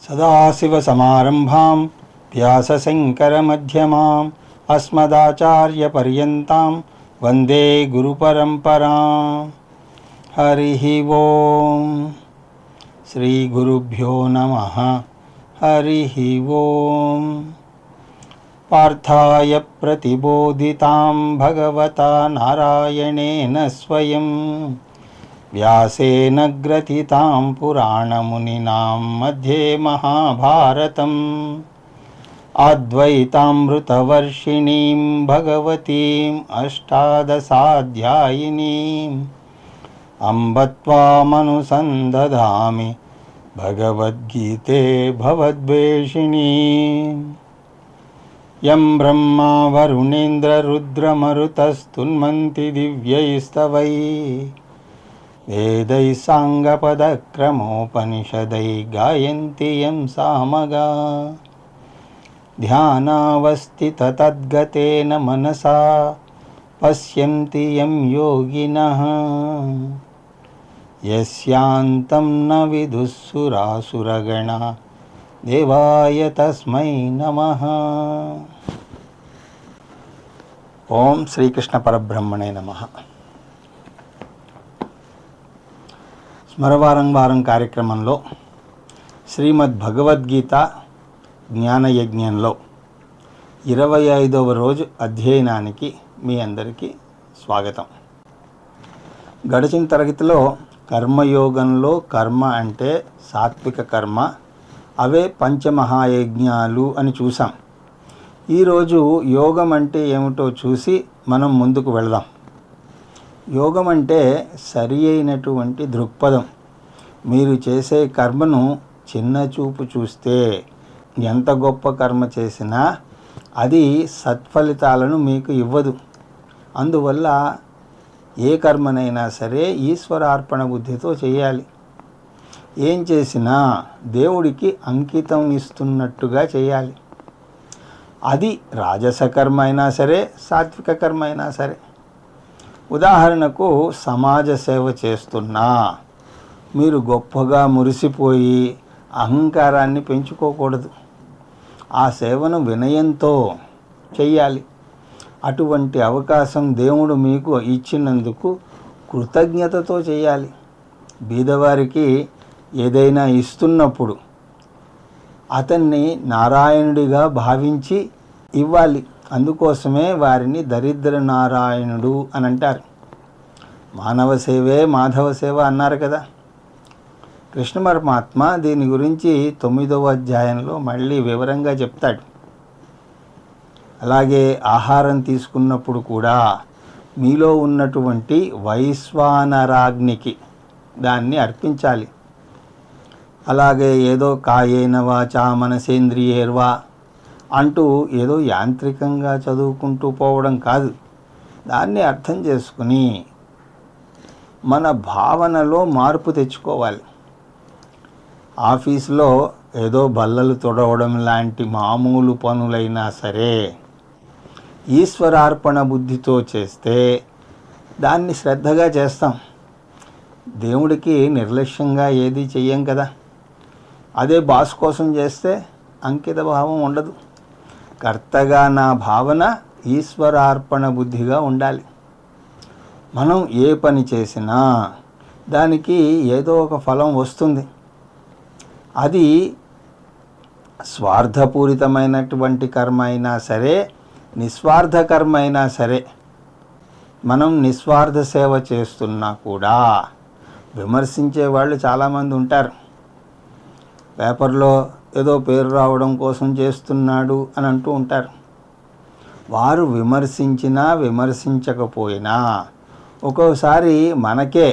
సదాశివసమారంభాం వ్యాసశంకరమధ్యమాం అస్మదాచార్యపర్యంతాం వందే గురుపరంపరాం. హరి ఓం. శ్రీ గురుభ్యో నమః. హరి ఓం. పార్థాయ ప్రతిబోధితాం భగవతా నారాయణేన స్వయం వ్యాసేన గ్రథితాం పురాణమునినాం మధ్యే మహాభారతం. అద్వైతామృతవర్షిణీం భగవతీం అష్టాదశాధ్యాయినీం అంబ త్వామనుసందధామి భగవద్గీతే భవద్వేషిణీం. యం బ్రహ్మా వరుణేంద్ర రుద్రమరుతస్తున్మంతి దివ్యైస్తవైః వేదైః సాంగపదక్రమోపనిషదైః గాయంతి యం సామగాః. ధ్యానావస్థితతద్గతేన మనసా పశ్యంతి యం యోగినః యస్యాంతం న విదుః సురాసురగణా దేవాయ తస్మై నమః. ఓం శ్రీకృష్ణ పరబ్రహ్మణే నమః. స్మరవారం వారం కార్యక్రమంలో శ్రీమద్ భగవద్గీత జ్ఞానయజ్ఞంలో 25వ రోజు అధ్యయనానికి మీ అందరికీ స్వాగతం. గడిచిన తరగతిలో కర్మయోగంలో కర్మ అంటే సాత్విక కర్మ, అవే పంచమహాయజ్ఞాలు అని చూసాం. ఈరోజు యోగం అంటే ఏమిటో చూసి మనం ముందుకు వెళదాం. యోగం అంటే సరి అయినటువంటి దృక్పథం. మీరు చేసే కర్మను చిన్న చూపు చూస్తే ఎంత గొప్ప కర్మ చేసినా అది సత్ఫలితాలను మీకు ఇవ్వదు. అందువల్ల ఏ కర్మనైనా సరే ఈశ్వరార్పణ బుద్ధితో చేయాలి. ఏం చేసినా దేవుడికి అంకితం ఇస్తున్నట్టుగా చేయాలి. అది రాజస కర్మ అయినా సరే, సాత్విక కర్మ అయినా సరే. ఉదాహరణకు సమాజ సేవ చేస్తున్నా మీరు గొప్పగా మురిసిపోయి అహంకారాన్ని పెంచుకోకూడదు. ఆ సేవను వినయంతో చెయ్యాలి. అటువంటి అవకాశం దేవుడు మీకు ఇచ్చినందుకు కృతజ్ఞతతో చేయాలి. బీదవారికి ఏదైనా ఇస్తున్నప్పుడు అతన్ని నారాయణుడిగా భావించి ఇవ్వాలి. అందుకోసమే వారిని దరిద్ర నారాయణుడు అని అంటారు. మానవ సేవే మాధవ సేవ అన్నారు కదా. కృష్ణ పరమాత్మ దీని గురించి 9వ అధ్యాయంలో మళ్ళీ వివరంగా చెప్తాడు. అలాగే ఆహారం తీసుకున్నప్పుడు కూడా మీలో ఉన్నటువంటి వైశ్వానరాగ్నికి దాన్ని అర్పించాలి. అలాగే ఏదో కాయేన వాచా మనసేంద్రియేర్వా అంటూ ఏదో యాంత్రికంగా చదువుకుంటూ పోవడం కాదు. దాన్ని అర్థం చేసుకుని మన భావనలో మార్పు తెచ్చుకోవాలి. ఆఫీసులో ఏదో బల్లలు తొడవడం లాంటి మామూలు పనులైనా సరే ఈశ్వరార్పణ బుద్ధితో చేస్తే దాన్ని శ్రద్ధగా చేస్తాం. దేవుడికి నిర్లక్ష్యంగా ఏది చెయ్యం కదా. అదే బాస్ కోసం చేస్తే అంకిత భావం ఉండదు. కర్తగా నా భావన ఈశ్వరార్పణ బుద్ధిగా ఉండాలి. మనం ఏ పని చేసినా దానికి ఏదో ఒక ఫలం వస్తుంది. అది స్వార్థపూరితమైనటువంటి కర్మ అయినా సరే, నిస్వార్థ కర్మ అయినా సరే. మనం నిస్వార్థ సేవ చేస్తున్నా కూడా విమర్శించే వాళ్ళు చాలామంది ఉంటారు. పేపర్లో ఏదో పేరు రావడం కోసం చేస్తున్నాడు అని అంటూ ఉంటారు. వారు విమర్శించినా విమర్శించకపోయినా ఒక్కోసారి మనకే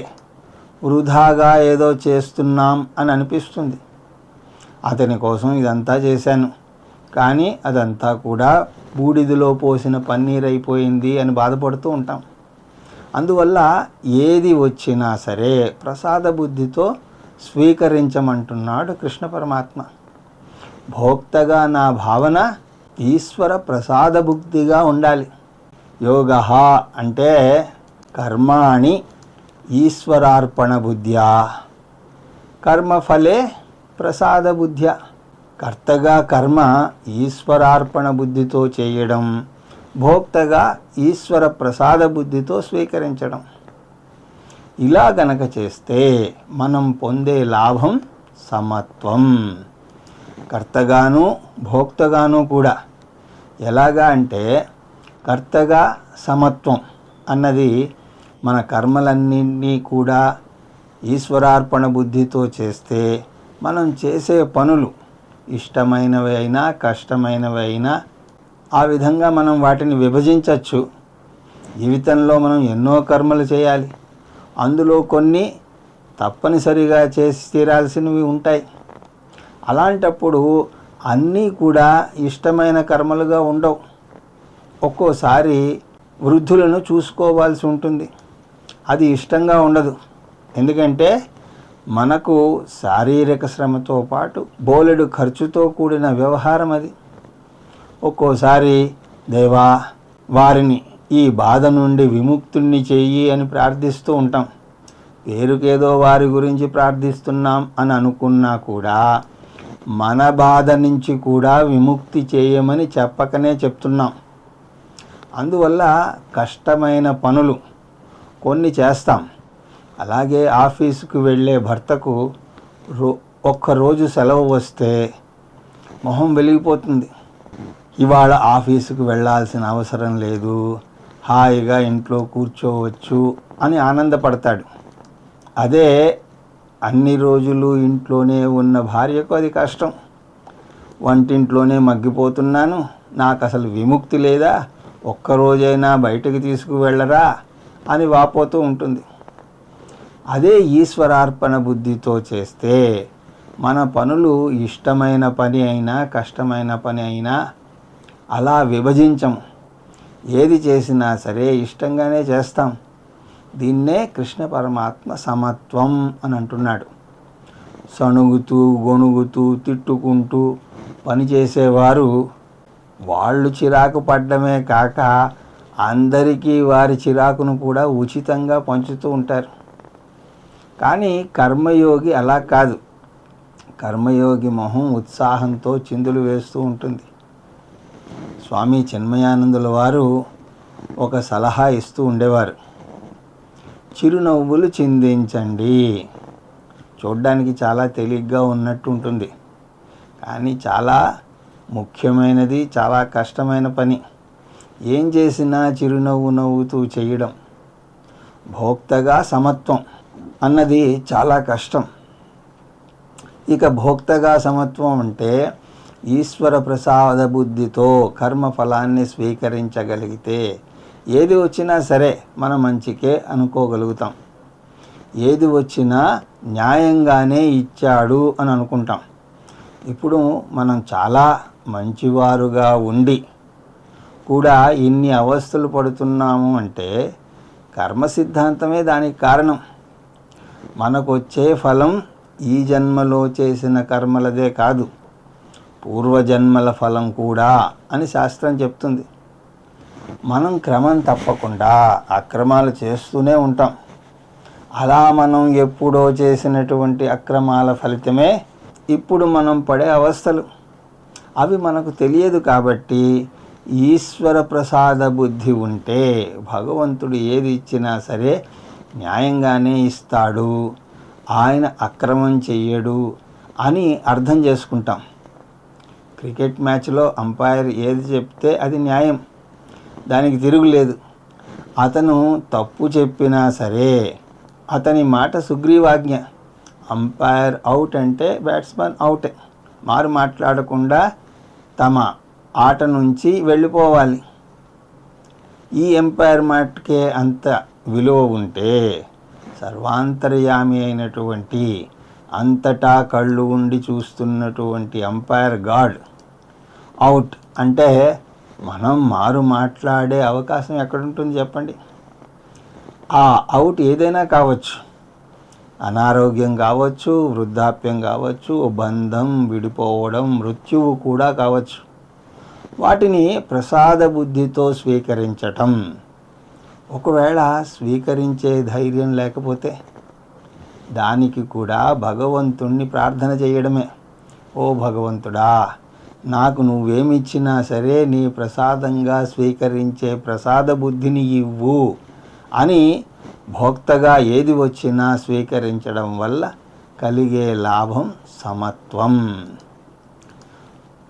వృధాగా ఏదో చేస్తున్నాం అని అనిపిస్తుంది. అతని కోసం ఇదంతా చేశాను, కానీ అదంతా కూడా బూడిదలో పోసిన పన్నీర్ అయిపోయింది అని బాధపడుతూ ఉంటాం. అందువల్ల ఏది వచ్చినా సరే ప్రసాద బుద్ధితో స్వీకరించమంటున్నాడు కృష్ణ పరమాత్మ. భోక్తగా నా భావన ఈశ్వర ప్రసాద బుద్ధిగా ఉండాలి. యోగ అంటే కర్మాణి ఈశ్వరార్పణ బుద్ధ్యా కర్మఫలే ప్రసాద బుద్ధ్యా. కర్తగా కర్మ ఈశ్వరార్పణ బుద్ధితో చేయడం, భోక్తగా ఈశ్వర ప్రసాద బుద్ధితో స్వీకరించడం. ఇలా గనక చేస్తే మనం పొందే లాభం సమత్వం. కర్తగాను భోక్తగాను కూడా. ఎలాగా అంటే కర్తగా సమత్వం అన్నది మన కర్మలన్నింటినీ కూడా ఈశ్వరార్పణ బుద్ధితో చేస్తే మనం చేసే పనులు ఇష్టమైనవి అయినా కష్టమైనవి అయినా ఆ విధంగా మనం వాటిని విభజించవచ్చు. జీవితంలో మనం ఎన్నో కర్మలు చేయాలి. అందులో కొన్ని తప్పనిసరిగా చేసి తీరాల్సినవి ఉంటాయి. అలాంటప్పుడు అన్నీ కూడా ఇష్టమైన కర్మలుగా ఉండవు. ఒక్కోసారి వృద్ధులను చూసుకోవాల్సి ఉంటుంది. అది ఇష్టంగా ఉండదు. ఎందుకంటే మనకు శారీరక శ్రమతో పాటు బోలెడు ఖర్చుతో కూడిన వ్యవహారం అది. ఒక్కోసారి దేవా వారిని ఈ బాధ నుండి విముక్తుణ్ణి చెయ్యి అని ప్రార్థిస్తూ ఉంటాం. పేరుకేదో వారి గురించి ప్రార్థిస్తున్నాం అని అనుకున్నా కూడా మన బాధ నుంచి కూడా విముక్తి చేయమని చెప్పకనే చెప్తున్నాం. అందువల్ల కష్టమైన పనులు కొన్ని చేస్తాం. అలాగే ఆఫీసుకు వెళ్ళే భర్తకు ఒక్కరోజు సెలవు వస్తే మొహం వెలిగిపోతుంది. ఇవాళ ఆఫీసుకు వెళ్ళాల్సిన అవసరం లేదు, హాయిగా ఇంట్లో కూర్చోవచ్చు అని ఆనందపడతాడు. అదే అన్ని రోజులు ఇంట్లోనే ఉన్న భార్యకు అది కష్టం. వంటింట్లోనే మగ్గిపోతున్నాను, నాకు అసలు విముక్తి లేదా, ఒక్కరోజైనా బయటకు తీసుకువెళ్ళరా అని వాపోతూ ఉంటుంది. అదే ఈశ్వరార్పణ బుద్ధితో చేస్తే మన పనులు ఇష్టమైన పని అయినా కష్టమైన పని అయినా అలా విభజించము. ఏది చేసినా సరే ఇష్టంగానే చేస్తాం. దీన్నే కృష్ణ పరమాత్మ సమత్వం అని అంటున్నాడు. సణుగుతూ గొణుగుతూ తిట్టుకుంటూ పనిచేసేవారు వాళ్ళు చిరాకు పడ్డమే కాక అందరికీ వారి చిరాకును కూడా ఉచితంగా పంచుతూ ఉంటారు. కానీ కర్మయోగి అలా కాదు. కర్మయోగి మొహం ఉత్సాహంతో చిందులు వేస్తూ ఉంటుంది. స్వామి చిన్మయానందుల వారు ఒక సలహా ఇస్తూ ఉండేవారు. చిరునవ్వులు చిందించండి. చూడ్డానికి చాలా తేలిగ్గా ఉన్నట్టు ఉంటుంది, కానీ చాలా ముఖ్యమైనది, చాలా కష్టమైన పని. ఏం చేసినా చిరునవ్వు నవ్వుతూ చేయడం. భోక్తగా సమత్వం అన్నది చాలా కష్టం. ఇక భోక్తగా సమత్వం అంటే ఈశ్వర ప్రసాద బుద్ధితో కర్మఫలాన్ని స్వీకరించగలిగితే ఏది వచ్చినా సరే మన మంచికే అనుకోగలుగుతాం. ఏది వచ్చినా న్యాయంగానే ఇచ్చాడు అని అనుకుంటాం. ఇప్పుడు మనం చాలా మంచివారుగా ఉండి కూడా ఇన్ని అవస్థలు పడుతున్నాము అంటే కర్మ సిద్ధాంతమే దానికి కారణం. మనకు వచ్చే ఫలం ఈ జన్మలో చేసిన కర్మలదే కాదు, పూర్వజన్మల ఫలం కూడా అని శాస్త్రం చెప్తుంది. మనం క్రమం తప్పకుండా అక్రమాలు చేస్తూనే ఉంటాం. అలా మనం ఎప్పుడో చేసినటువంటి అక్రమాల ఫలితమే ఇప్పుడు మనం పడే అవస్థలు. అవి మనకు తెలియదు. కాబట్టి ఈశ్వర ప్రసాద బుద్ధి ఉంటే భగవంతుడు ఏది ఇచ్చినా సరే న్యాయంగానే ఇస్తాడు, ఆయన అక్రమం చెయ్యడు అని అర్థం చేసుకుంటాం. క్రికెట్ మ్యాచ్లో అంపైర్ ఏది చెప్తే అది న్యాయం, దానికి తిరుగులేదు. అతను తప్పు చెప్పినా సరే అతని మాట సుగ్రీవాజ్ఞ. అంపైర్ అవుట్ అంటే బ్యాట్స్మెన్ అవుటే. మారు మాట్లాడకుండా తమ ఆట నుంచి వెళ్ళిపోవాలి. ఈ ఎంపైర్ మాటకే అంత విలువ ఉంటే సర్వాంతర్యామి అయినటువంటి అంతటా కళ్ళు ఉండి చూస్తున్నటువంటి అంపైర్ గాడ్ అవుట్ అంటే మనం మారు మాట్లాడే అవకాశం ఎక్కడుంటుంది చెప్పండి. ఆ అవుట్ ఏదైనా కావచ్చు, అనారోగ్యం కావచ్చు, వృద్ధాప్యం కావచ్చు, బంధం విడిపోవడం, మృత్యువు కూడా కావచ్చు. వాటిని ప్రసాద బుద్ధితో స్వీకరించటం. ఒకవేళ స్వీకరించే ధైర్యం లేకపోతే దానికి కూడా భగవంతుణ్ణి ప్రార్థన చేయడమే. ఓ భగవంతుడా, నాకు నువ్వేమిచ్చినా సరే నీ ప్రసాదంగా స్వీకరించే ప్రసాద బుద్ధిని ఇవ్వు అని భోక్తగా ఏది వచ్చినా స్వీకరించడం వల్ల కలిగే లాభం సమత్వం.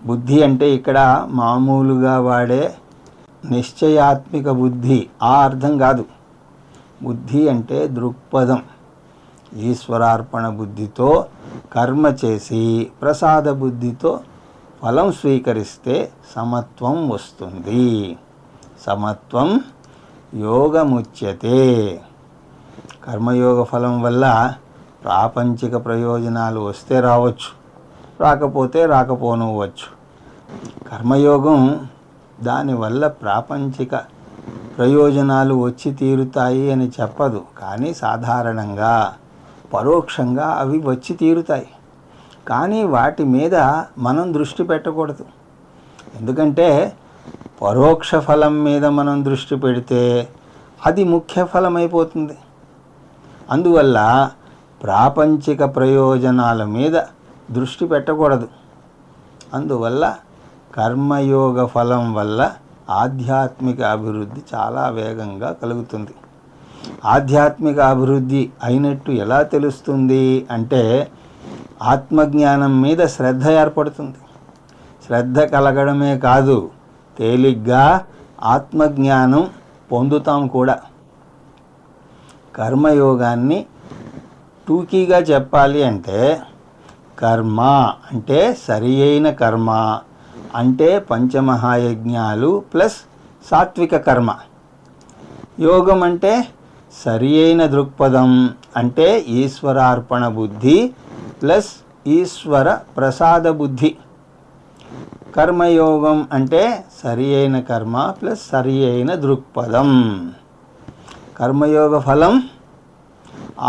బుద్ధి అంటే ఇక్కడ మామూలుగా వాడే నిశ్చయాత్మిక బుద్ధి ఆ అర్థం కాదు. బుద్ధి అంటే దృక్పథం. ఈశ్వరార్పణ బుద్ధితో కర్మ చేసి ప్రసాద బుద్ధితో ఫలం స్వీకరిస్తే సమత్వం వస్తుంది. సమత్వం యోగముచ్యతే. కర్మయోగ ఫలం వల్ల ప్రాపంచిక ప్రయోజనాలు వస్తే రావచ్చు, రాకపోతే రాకపోనవచ్చు. కర్మయోగం దానివల్ల ప్రాపంచిక ప్రయోజనాలు వచ్చి తీరుతాయి అని చెప్పదు, కానీ సాధారణంగా పరోక్షంగా అవి వచ్చి తీరుతాయి. కానీ వాటి మీద మనం దృష్టి పెట్టకూడదు. ఎందుకంటే పరోక్ష ఫలం మీద మనం దృష్టి పెడితే అది ముఖ్య ఫలం అయిపోతుంది. అందువల్ల ప్రాపంచిక ప్రయోజనాల మీద దృష్టి పెట్టకూడదు. అందువల్ల కర్మయోగ ఫలం వల్ల ఆధ్యాత్మిక అభివృద్ధి చాలా వేగంగా కలుగుతుంది. ఆధ్యాత్మిక అభివృద్ధి అయినట్టు ఎలా తెలుస్తుంది అంటే ఆత్మజ్ఞానం మీద శ్రద్ధ ఏర్పడుతుంది. శ్రద్ధ కలగడమే కాదు, తేలిగ్గా ఆత్మజ్ఞానం పొందుతాం కూడా. కర్మయోగాన్ని టూకీగా చెప్పాలి అంటే కర్మ అంటే సరి అయిన కర్మ అంటే పంచమహాయజ్ఞాలు ప్లస్ సాత్విక కర్మ. యోగం అంటే సరి అయిన దృక్పథం అంటే ఈశ్వరార్పణ బుద్ధి ప్లస్ ఈశ్వర ప్రసాద బుద్ధి. కర్మయోగం అంటే సరి అయిన కర్మ ప్లస్ సరి అయిన దృక్పథం. కర్మయోగ ఫలం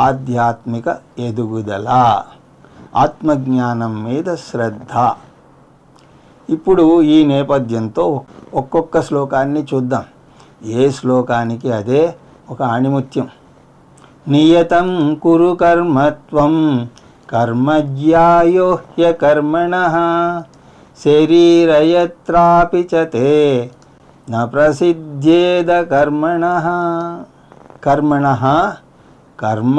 ఆధ్యాత్మిక ఎదుగుదల, ఆత్మజ్ఞానం మీద శ్రద్ధ. ఇప్పుడు ఈ నేపథ్యంతో ఒక్కొక్క శ్లోకాన్ని చూద్దాం. ఏ శ్లోకానికి అదే ఒక ఆణిముత్యం. నియతం కురు కర్మత్వం కర్మజ్యాయో హ్యకర్మణః శరీరయత్రాపి చ తే న ప్రసిద్ధ్యేద కర్మణః. కర్మణః కర్మ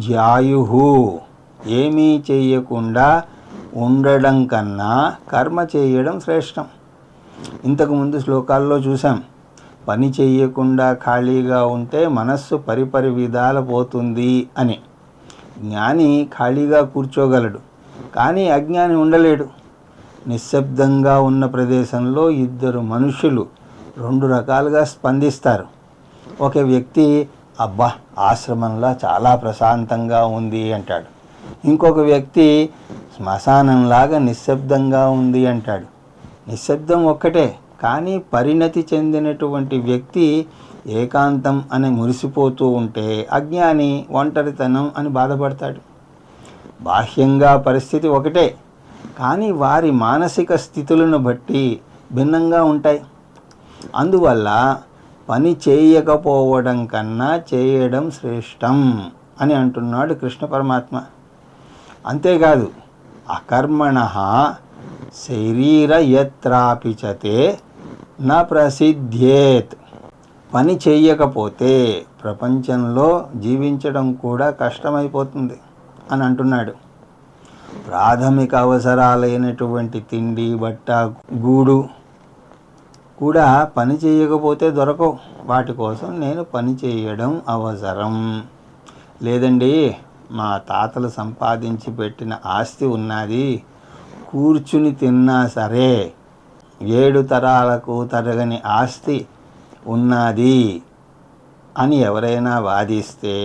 జ్యాయుః. ఏమీ చేయకుండా ఉండడం కన్నా కర్మ చేయడం శ్రేష్టం. ఇంతకుముందు శ్లోకాల్లో చూసాం, పని చేయకుండా ఖాళీగా ఉంటే మనస్సు పరిపరి విధాల పోతుంది అని. జ్ఞాని ఖాళీగా కూర్చోగలడు, కానీ అజ్ఞాని ఉండలేడు. నిశ్శబ్దంగా ఉన్న ప్రదేశంలో ఇద్దరు మనుషులు రెండు రకాలుగా స్పందిస్తారు. ఒక వ్యక్తి అబ్బా ఆశ్రమంలో చాలా ప్రశాంతంగా ఉంది అంటాడు. ఇంకొక వ్యక్తి శ్మశానంలాగా నిశ్శబ్దంగా ఉంది అంటాడు. నిశ్శబ్దం ఒక్కటే, కానీ పరిణతి చెందినటువంటి వ్యక్తి ఏకాంతం అని మురిసిపోతూ ఉంటే అజ్ఞాని ఒంటరితనం అని బాధపడతాడు. బాహ్యంగా పరిస్థితి ఒకటే, కానీ వారి మానసిక స్థితులను బట్టి భిన్నంగా ఉంటాయి. అందువల్ల పని చేయకపోవడం కన్నా చేయడం శ్రేష్టం అని అంటున్నాడు కృష్ణ పరమాత్మ. అంతేకాదు, అకర్మణః శరీరయత్రాపి చ తే న ప్రసిద్ధ్యేత్. పని చేయకపోతే ప్రపంచంలో జీవించడం కూడా కష్టమైపోతుంది అని అంటున్నాడు. ప్రాథమిక అవసరాలైనటువంటి తిండి, బట్ట, గూడు కూడా పని చేయకపోతే దొరకవు. వాటి కోసం నేను పని చేయడం అవసరం. లేదండి, మా తాతలు సంపాదించి పెట్టిన ఆస్తి ఉన్నది, కూర్చుని తిన్నా సరే 7 తరాలకు తరగని ఆస్తి ఉన్నది అని ఎవరైనా వాదిస్తే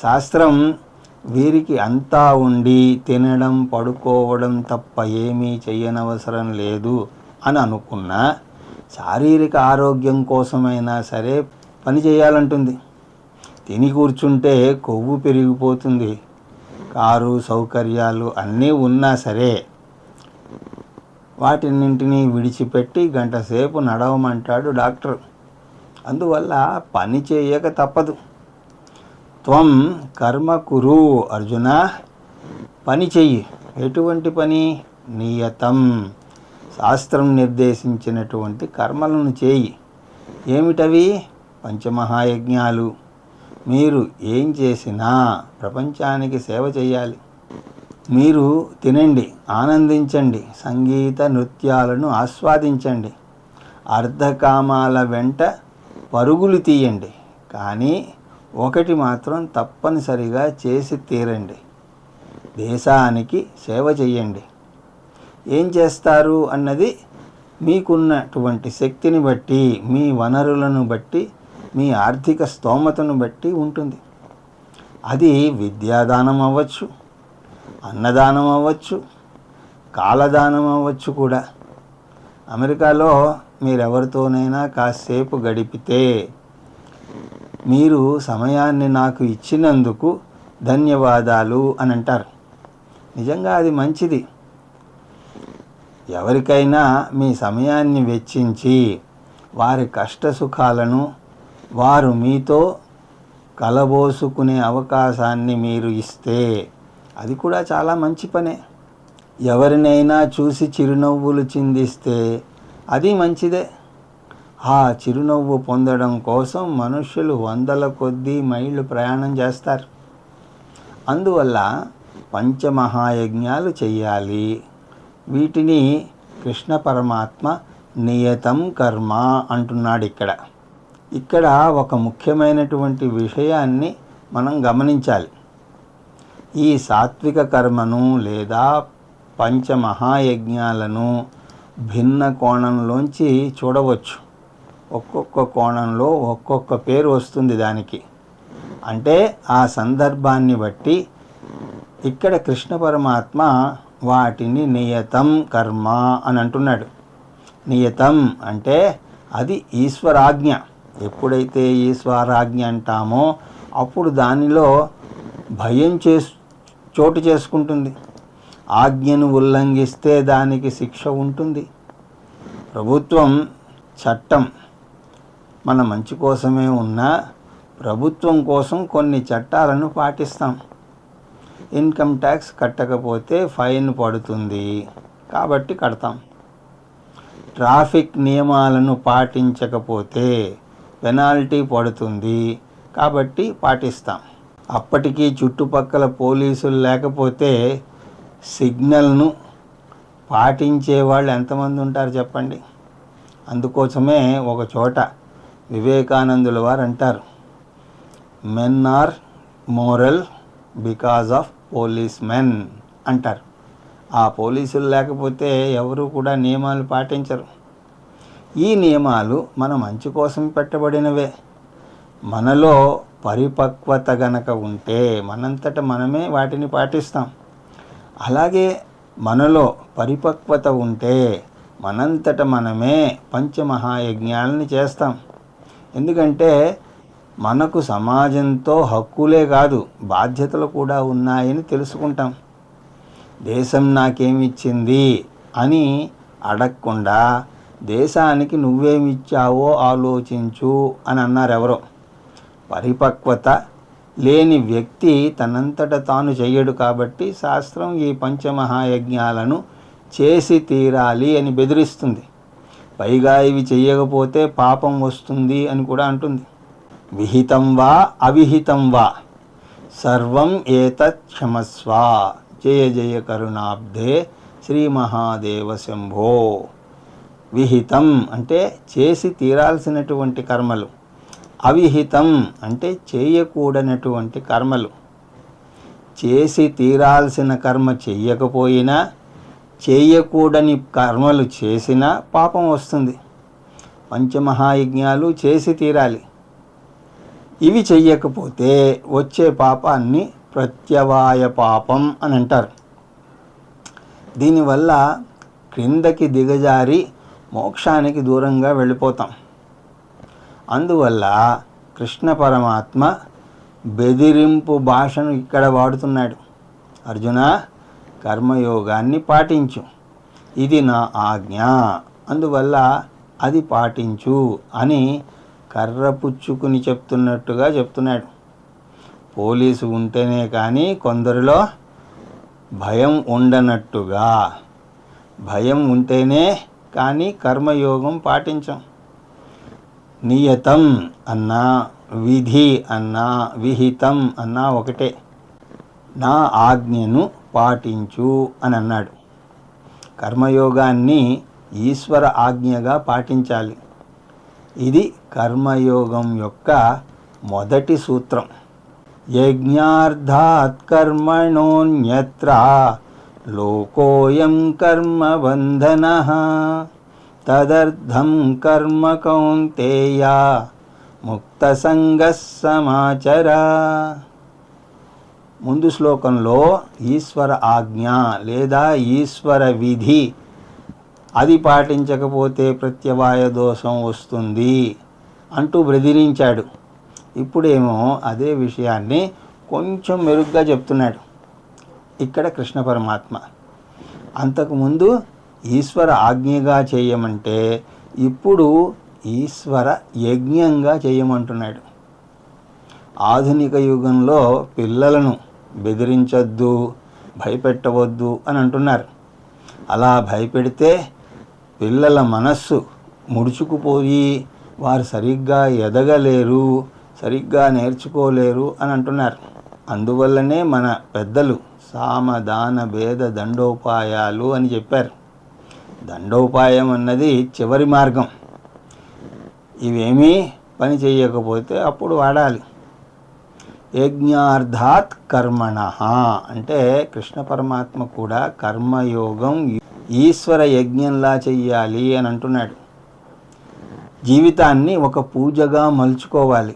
శాస్త్రం వీరికి అంతా ఉండి తినడం పడుకోవడం తప్ప ఏమీ చెయ్యనవసరం లేదు అని అనుకున్నా శారీరక ఆరోగ్యం కోసమైనా సరే పని చేయాలంటుంది. తిని కూర్చుంటే కొవ్వు పెరిగిపోతుంది. కారు సౌకర్యాలు అన్నీ ఉన్నా సరే వాటిన్నింటినీ విడిచిపెట్టి గంట సేపు నడవమంటాడు డాక్టర్. అందువల్ల పని చేయక తప్పదు. త్వం కర్మ కురు అర్జున. పని చెయ్యి. ఎటువంటి పని? నియతం, శాస్త్రం నిర్దేశించినటువంటి కర్మలను చేయి. ఏమిటవి? పంచమహాయజ్ఞాలు. మీరు ఏం చేసినా ప్రపంచానికి సేవ చేయాలి. మీరు తినండి, ఆనందించండి, సంగీత నృత్యాలను ఆస్వాదించండి, అర్ధకామాల వెంట పరుగులు తీయండి. కానీ ఒకటి మాత్రం తప్పనిసరిగా చేసి తీరండి, దేశానికి సేవ చేయండి. ఏం చేస్తారు అన్నది మీకున్నటువంటి శక్తిని బట్టి, మీ వనరులను బట్టి, మీ ఆర్థిక స్తోమతను బట్టి ఉంటుంది. అది విద్యాదానం అవ్వచ్చు, అన్నదానం అవ్వచ్చు, కాలదానం అవ్వచ్చు కూడా. అమెరికాలో మీరెవరితోనైనా కాసేపు గడిపితే మీరు సమయాన్ని నాకు ఇచ్చినందుకు ధన్యవాదాలు అని అంటారు. నిజంగా అది మంచిది. ఎవరికైనా మీ సమయాన్ని వెచ్చించి వారి కష్టసుఖాలను వారు మీతో కలబోసుకునే అవకాశాన్ని మీరు ఇస్తే అది కూడా చాలా మంచి పనే. ఎవరినైనా చూసి చిరునవ్వులు చిందిస్తే అది మంచిదే. ఆ చిరునవ్వు పొందడం కోసం మనుష్యులు వందల కొద్దీ మైళ్ళు ప్రయాణం చేస్తారు. అందువల్ల పంచమహాయజ్ఞాలు చెయ్యాలి. వీటిని కృష్ణ పరమాత్మ నియతం కర్మ అంటున్నాడు. ఇక్కడ ఒక ముఖ్యమైనటువంటి విషయాన్ని మనం గమనించాలి. ఈ సాత్విక కర్మను లేదా పంచమహాయజ్ఞాలను భిన్న కోణంలోంచి చూడవచ్చు. ఒక్కొక్క కోణంలో ఒక్కొక్క పేరు వస్తుంది దానికి. అంటే ఆ సందర్భాన్ని బట్టి ఇక్కడ కృష్ణ పరమాత్మ వాటిని నియతం కర్మ అని అంటున్నాడు. నియతం అంటే అది ఈశ్వరాజ్ఞ. ఎప్పుడైతే ఈశ్వరాజ్ఞ అంటామో అప్పుడు దానిలో భయం చోటు చేసుకుంటుంది. ఆజ్ఞను ఉల్లంఘిస్తే దానికి శిక్ష ఉంటుంది. ప్రభుత్వం చట్టం మన మంచి కోసమే ఉన్నా ప్రభుత్వం కోసం కొన్ని చట్టాలను పాటిస్తాం. ఇన్కమ్ ట్యాక్స్ కట్టకపోతే ఫైన్ పడుతుంది కాబట్టి కడతాం. ట్రాఫిక్ నియమాలను పాటించకపోతే పెనాల్టీ పడుతుంది కాబట్టి పాటిస్తాం. అప్పటికీ చుట్టుపక్కల పోలీసులు లేకపోతే సిగ్నల్ను పాటించే వాళ్ళు ఎంతమంది ఉంటారు చెప్పండి. అందుకోసమే ఒక చోట వివేకానందుల వారు అంటారు, men are moral because of police men అంటారు. ఆ పోలీసులు లేకపోతే ఎవరు కూడా నియమాలు పాటించరు. ఈ నియమాలు మన మంచి కోసం పెట్టబడినవే. మనలో పరిపక్వత గనక ఉంటే మనంతట మనమే వాటిని పాటిస్తాం. అలాగే మనలో పరిపక్వత ఉంటే మనంతట మనమే పంచమహాయజ్ఞాలని చేస్తాం. ఎందుకంటే మనకు సమాజంతో హక్కులే కాదు బాధ్యతలు కూడా ఉన్నాయని తెలుసుకుంటాం. దేశం నాకేమిచ్చింది అని అడగకుండా దేశానికి నువ్వేమిచ్చావో ఆలోచించు అని అన్నారు ఎవరో. పరిపక్వత లేని వ్యక్తి తనంతట తాను చెయ్యడు కాబట్టి శాస్త్రం ఈ పంచమహాయజ్ఞాలను చేసి తీరాలి అని బెదిరిస్తుంది. పైగా ఇవి చెయ్యకపోతే పాపం వస్తుంది అని కూడా అంటుంది. విహితం వా అవిహితం వా సర్వం ఏతత్ క్షమస్వ. జయ జయ కరుణాబ్ధే శ్రీ మహాదేవ శంభో. విహితం అంటే చేసి తీరాల్సినటువంటి కర్మలు, అవిహితం అంటే చేయకూడనటువంటి కర్మలు. చేసి తీరాల్సిన కర్మ చెయ్యకపోయినా చేయకూడని కర్మలు చేసినా పాపం వస్తుంది. పంచమహాయజ్ఞాలు చేసి తీరాలి. ఇవి చెయ్యకపోతే వచ్చే పాపాన్ని ప్రత్యవాయ పాపం అని అంటారు. దీనివల్ల క్రిందకి దిగజారి మోక్షానికి దూరంగా వెళ్ళిపోతాం. అందువల్ల కృష్ణ పరమాత్మ బెదిరింపు భాషను ఇక్కడ వాడుతున్నాడు. అర్జున, కర్మయోగాన్ని పాటించు, ఇది నా ఆజ్ఞ, అందువల్ల అది పాటించు అని కర్ర పుచ్చుకుని చెప్తున్నట్టుగా చెప్తున్నాడు. పోలీసు ఉంటేనే కానీ కొందరిలో భయం ఉండనట్టుగా భయం ఉంటేనే కానీ కర్మయోగం పాటించం. నియతం అన్నా, విధి అన్నా, విహితం అన్నా ఒకటే. నా ఆజ్ఞను పాటించు అని అన్నాడు. కర్మయోగాన్ని ఈశ్వర ఆజ్ఞగా పాటించాలి. ఇది కర్మయోగం యొక్క మొదటి సూత్రం. యజ్ఞార్థాత్ కర్మణోన్యత్ర లోకోయం కర్మబంధనః తదర్థం కర్మ కౌంతేయ ముక్తసంగః సమాచర. ముందు శ్లోకంలో ఈశ్వర ఆజ్ఞ లేదా ఈశ్వర విధి అది పాటించకపోతే ప్రత్యవాయ దోషం వస్తుంది అంటూ బెదిరించాడు. ఇప్పుడేమో అదే విషయాన్ని కొంచెం మెరుగ్గా చెప్తున్నాడు ఇక్కడ కృష్ణ పరమాత్మ. అంతకుముందు ఈశ్వర ఆజ్ఞగా చేయమంటే ఇప్పుడు ఈశ్వర యజ్ఞంగా చేయమంటున్నాడు. ఆధునిక యుగంలో పిల్లలను బెదిరించొద్దు, భయపెట్టవద్దు అని అంటున్నారు. అలా భయపెడితే పిల్లల మనస్సు ముడుచుకుపోయి వారు సరిగ్గా ఎదగలేరు, సరిగ్గా నేర్చుకోలేరు అని అంటున్నారు. అందువల్లనే మన పెద్దలు సామదాన భేద దండోపాయాలు అని చెప్పారు. దండోపాయం అన్నది చివరి మార్గం. ఇవేమీ పని చేయకపోతే అప్పుడు వాడాలి. యజ్ఞార్థాత్ కర్మణః అంటే కృష్ణ పరమాత్మ కూడా కర్మయోగం ఈశ్వర యజ్ఞంలా చెయ్యాలి అని అంటున్నాడు. జీవితాన్ని ఒక పూజగా మలుచుకోవాలి.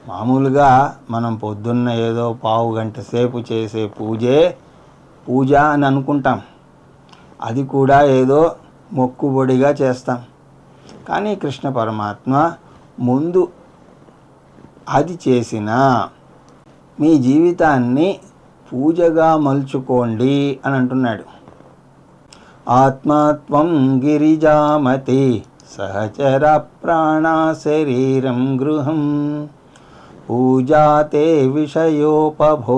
మామూలుగా మనం పొద్దున్న ఏదో పావు గంట సేపు చేసే పూజే పూజ అని అనుకుంటాం. అది కూడా ఏదో మొక్కుబడిగా చేస్తాం. కానీ కృష్ణ పరమాత్మ ముందు అది చేసినా మీ జీవితాన్ని పూజగా మలుచుకోండి అని అంటున్నాడు. ఆత్మత్వం గిరిజామతి సహచర ప్రాణ శరీరం గృహం పూజాతే విషయోపభోగరచనా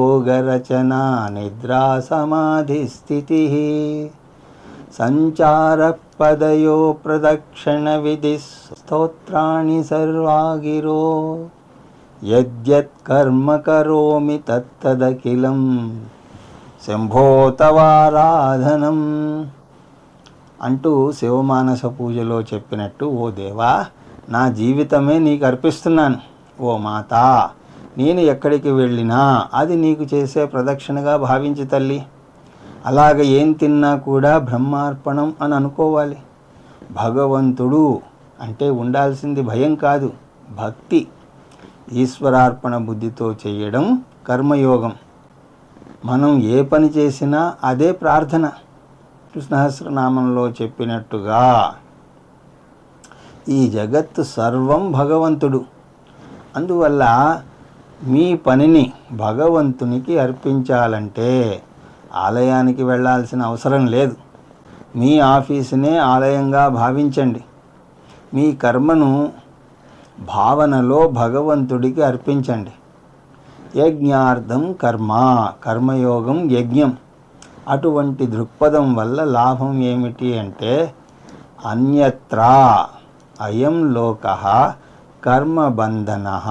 నిద్రా సమాధి స్థితి సంచార పదయో ప్రదక్షిణ విధి స్తోత్రాణి సర్వాగిరో యద్యత్ కర్మ కరోమి తత్తదఖిలం శంభో తవారాధనం అంటూ శివమానస పూజలో చెప్పినట్టు, ఓ దేవా, నా జీవితమే నీకు అర్పిస్తున్నాను. ఓ మాతా, నేను ఎక్కడికి వెళ్ళినా అది నీకు చేసే ప్రదక్షిణగా భావించి తల్లి. అలాగ ఏం తిన్నా కూడా బ్రహ్మార్పణం అని అనుకోవాలి. భగవంతుడు అంటే ఉండాల్సింది భయం కాదు, భక్తి. ఈశ్వరార్పణ బుద్ధితో చేయడం కర్మయోగం. మనం ఏ పని చేసినా అదే ప్రార్థన. కృష్ణసహస్రనామంలో చెప్పినట్టుగా ఈ జగత్తు సర్వం భగవంతుడు. అందువల్ల మీ పనిని భగవంతునికి అర్పించాలంటే ఆలయానికి వెళ్ళాల్సిన అవసరం లేదు. మీ ఆఫీసునే ఆలయంగా భావించండి. మీ కర్మను భావనలో భగవంతుడికి అర్పించండి. యజ్ఞార్థం కర్మ, కర్మయోగం యజ్ఞం. అటువంటి దృక్పథం వల్ల లాభం ఏమిటి అంటే అన్యత్రా అయం లోకః కర్మబంధనః.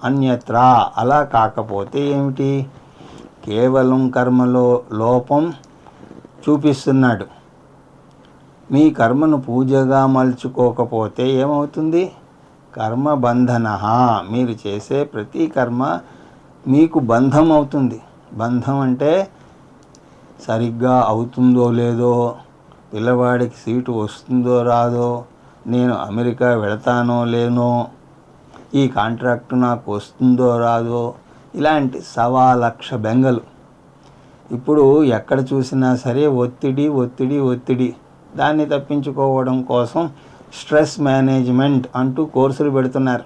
అన్యత్రా అలా కాకపోతే ఏమిటి? కేవలం కర్మలో లోపం చూపిస్తున్నాడు. మీ కర్మను పూజగా మలుచుకోకపోతే ఏమవుతుంది? కర్మబంధనః. మీరు చేసే ప్రతి కర్మ మీకు బంధం అవుతుంది. బంధం అంటే సరిగ్గా అవుతుందో లేదో, పిల్లవాడికి సీటు వస్తుందో రాదో, నేను అమెరికా వెళతానో లేనో, ఈ కాంట్రాక్టు నాకు వస్తుందో రాదో, ఇలాంటి 1,00,000 బెంగలు. ఇప్పుడు ఎక్కడ చూసినా సరే ఒత్తిడి ఒత్తిడి ఒత్తిడి. దాన్ని తప్పించుకోవడం కోసం స్ట్రెస్ మేనేజ్మెంట్ అంటూ కోర్సులు పెడుతున్నారు.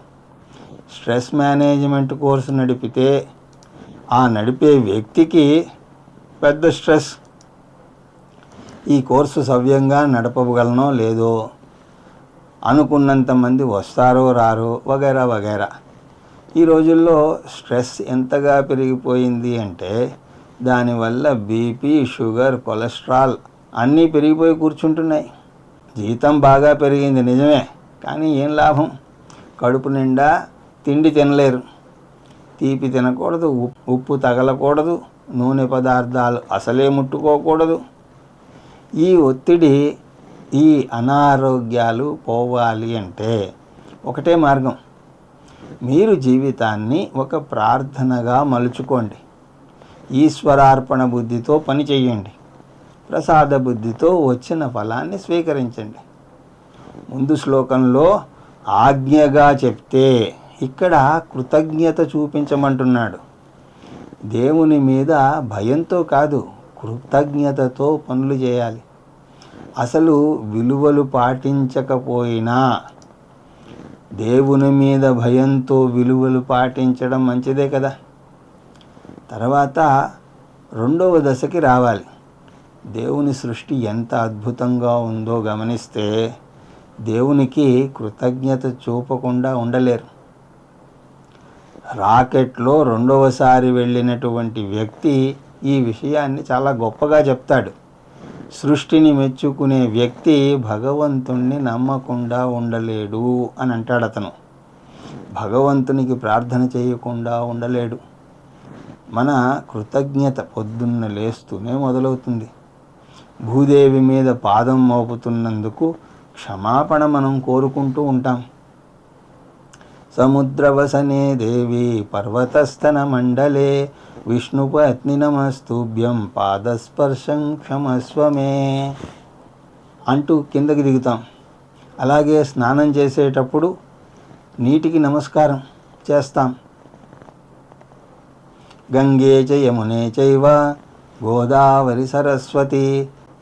స్ట్రెస్ మేనేజ్మెంట్ కోర్సు నడిపితే ఆ నడిపే వ్యక్తికి పెద్ద స్ట్రెస్. ఈ కోర్సు సవ్యంగా నడపగలనో లేదో, అనుకున్నంత మంది వస్తారో రారో, వగైరా వగైరా. ఈ రోజుల్లో స్ట్రెస్ ఎంతగా పెరిగిపోయింది అంటే దానివల్ల బీపీ, షుగర్, కొలెస్ట్రాల్ అన్నీ పెరిగిపోయి కూర్చుంటున్నాయి. జీతం బాగా పెరిగింది నిజమే, కానీ ఏం లాభం? కడుపు నిండా తిండి తినలేరు. తీపి తినకూడదు, ఉప్పు తగలకూడదు, నూనె పదార్థాలు అసలే ముట్టుకోకూడదు. ఈ ఒత్తిడి, ఈ అనారోగ్యాలు పోవాలి అంటే ఒకటే మార్గం. మీరు జీవితాన్ని ఒక ప్రార్థనగా మలుచుకోండి. ఈశ్వరార్పణ బుద్ధితో పని చేయండి. ప్రసాద బుద్ధితో వచ్చిన ఫలాన్ని స్వీకరించండి. ముందు శ్లోకంలో ఆజ్ఞగా చెప్తే ఇక్కడ కృతజ్ఞత చూపించమంటున్నాడు. దేవుని మీద భయంతో కాదు, కృతజ్ఞతతో పనులు చేయాలి. అసలు విలువలు పాటించకపోయినా దేవుని మీద భయంతో విలువలు పాటించడం మంచిదే కదా. తర్వాత రెండవ దశకి రావాలి. దేవుని సృష్టి ఎంత అద్భుతంగా ఉందో గమనిస్తే దేవునికి కృతజ్ఞత చూపకుండా ఉండలేరు. రాకెట్లో రెండవసారి వెళ్ళినటువంటి వ్యక్తి ఈ విషయాన్ని చాలా గొప్పగా చెప్తాడు. సృష్టిని మెచ్చుకునే వ్యక్తి భగవంతుణ్ణి నమ్మకుండా ఉండలేడు అని అంటాడు అతను. భగవంతునికి ప్రార్థన చేయకుండా ఉండలేడు. మన కృతజ్ఞత పొద్దున్న లేస్తూనే మొదలవుతుంది. భూదేవి మీద పాదం మోపుతున్నందుకు క్షమాపణ మనం కోరుకుంటూ ఉంటాం. సముద్రవసనే దేవి పర్వతస్థన మండలే విష్ణుపత్ని నమస్తుభ్యం పాదస్పర్శం క్షమస్వమే అంటూ కిందకి దిగుతాం. అలాగే స్నానం చేసేటప్పుడు నీటికి నమస్కారం చేస్తాం. గంగే చ యమునే చైవ గోదావరి సరస్వతి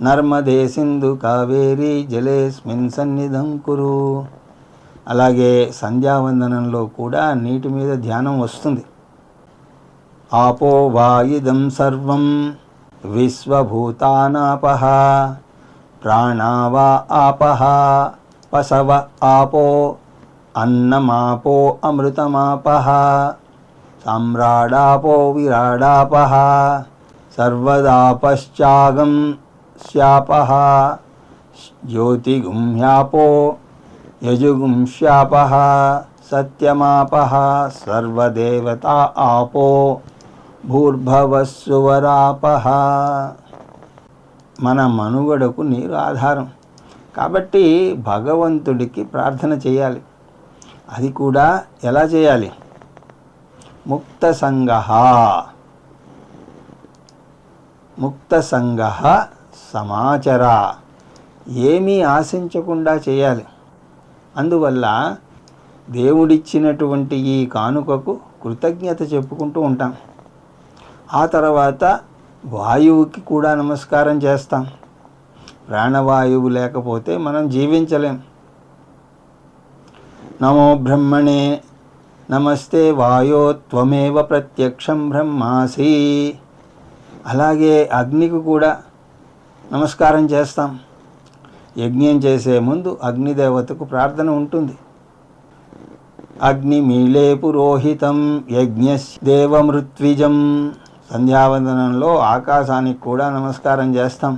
నర్మదే సింధు కావేరి జలేస్మిన్ సన్నిధం కురు. అలాగే సంధ్యావందనంలో కూడా నీటి మీద ధ్యానం వస్తుంది. ఆపో వాయిదం సర్వం విశ్వభూతానాపః ప్రాణావా ఆపః పశవ ఆపో అన్నమాపో అమృతమాపః సమ్రాడాపో విరాడాపః సర్వదాపశ్చాగం శాపః జ్యోతిగుంహ్యాపో యజుగుంశాపః సత్యమాపః సర్వదేవతా ఆపో భూర్భవస్సువరాపః. మన మనుగడకు నీరు ఆధారం కాబట్టి భగవంతుడికి ప్రార్థన చేయాలి. అది కూడా ఎలా చేయాలి? ముక్త సంగః సమాచర, ఏమీ ఆశించకుండా చేయాలి. అందువల్ల దేవుడిచ్చినటువంటి ఈ కానుకకు కృతజ్ఞత చెప్పుకుంటూ ఉంటాం. ఆ తర్వాత వాయువుకి కూడా నమస్కారం చేస్తాం. ప్రాణవాయువు లేకపోతే మనం జీవించలేం. నమో బ్రహ్మణే నమస్తే వాయో త్వమేవ ప్రత్యక్షం బ్రహ్మాసి. అలాగే అగ్నికి కూడా నమస్కారం చేస్తాం. యజ్ఞం చేసే ముందు అగ్నిదేవతకు ప్రార్థన ఉంటుంది. అగ్నిమీళే పురోహితం యజ్ఞదేవమృత్విజం. సంధ్యావందనంలో ఆకాశానికి కూడా నమస్కారం చేస్తాం.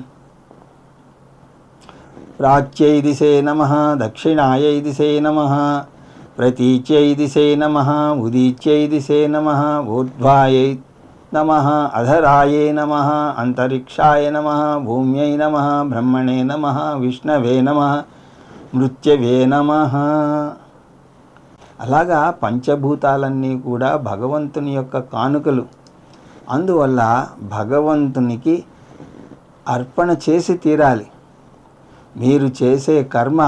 ప్రాచ్యై దిశే నమః దక్షిణాయై దిశే నమః ప్రతీచ్యై దిశే నమః ఉదీచ్యై దిశే నమః ఊర్ధ్వాయై నమః అధరాయే నమః అంతరిక్షాయ నమః భూమ్యై నమః బ్రహ్మణే నమః విష్ణవే నమః మృత్యవే నమః. అలాగా పంచభూతాలన్నీ కూడా భగవంతుని యొక్క కానుకలు. అందువల్ల భగవంతునికి అర్పణ చేసి తీరాలి. మీరు చేసే కర్మ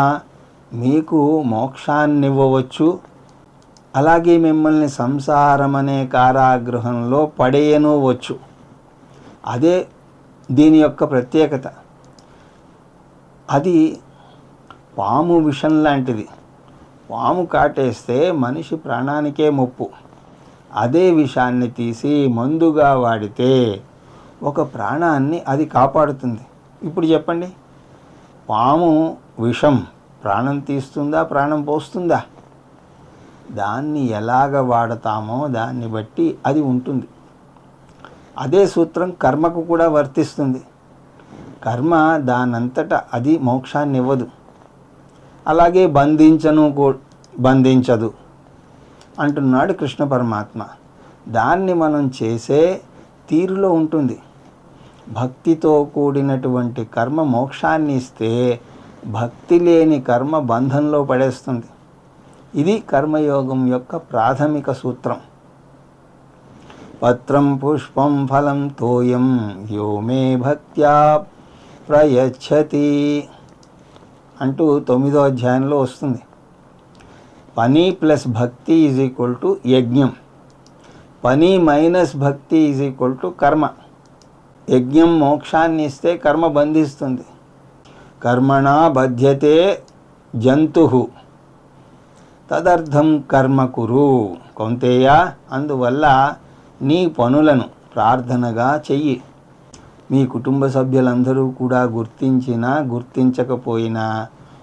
మీకు మోక్షాన్నివ్వవచ్చు, అలాగే మిమ్మల్ని సంసారం అనే కారాగృహంలో పడేయనవచ్చు. అదే దీని యొక్క ప్రత్యేకత. అది పాము విషం లాంటిది. పాము కాటేస్తే మనిషి ప్రాణానికే ముప్పు. అదే విషాన్ని తీసి మందుగా వాడితే ఒక ప్రాణాన్ని అది కాపాడుతుంది. ఇప్పుడు చెప్పండి, పాము విషం ప్రాణం తీస్తుందా, ప్రాణం పోస్తుందా? దాన్ని ఎలాగ వాడతామో దాన్ని బట్టి అది ఉంటుంది. అదే సూత్రం కర్మకు కూడా వర్తిస్తుంది. కర్మ దానంతట అది మోక్షాన్ని ఇవ్వదు. అలాగే బంధించదు అంటున్నాడు కృష్ణ పరమాత్మ. దాన్ని మనం చేసే తీరులో ఉంటుంది. భక్తితో కూడినటువంటి కర్మ మోక్షాన్ని ఇస్తే, భక్తి లేని కర్మ బంధంలో పడేస్తుంది. ఇది కర్మయోగం యొక్క ప్రాథమిక సూత్రం. పత్రం పుష్పం ఫలం తోయం యో మే భక్త్యా ప్రయచ్చతి అంటూ 9వ అధ్యాయంలో వస్తుంది. పని ప్లస్ భక్తి ఈజ్ ఈక్వల్ టు యజ్ఞం, పని మైనస్ భక్తి ఈజ్ ఈక్వల్ టు కర్మ. యజ్ఞం మోక్షాన్ని ఇస్తే కర్మ బంధిస్తుంది. కర్మణా బధ్యతే జంతుః తదర్థం కర్మ కురు కౌంతేయ. అందువల్ల నీ పనులను ప్రార్థనగా చెయ్యి. మీ కుటుంబ సభ్యులందరూ కూడా గుర్తించినా గుర్తించకపోయినా,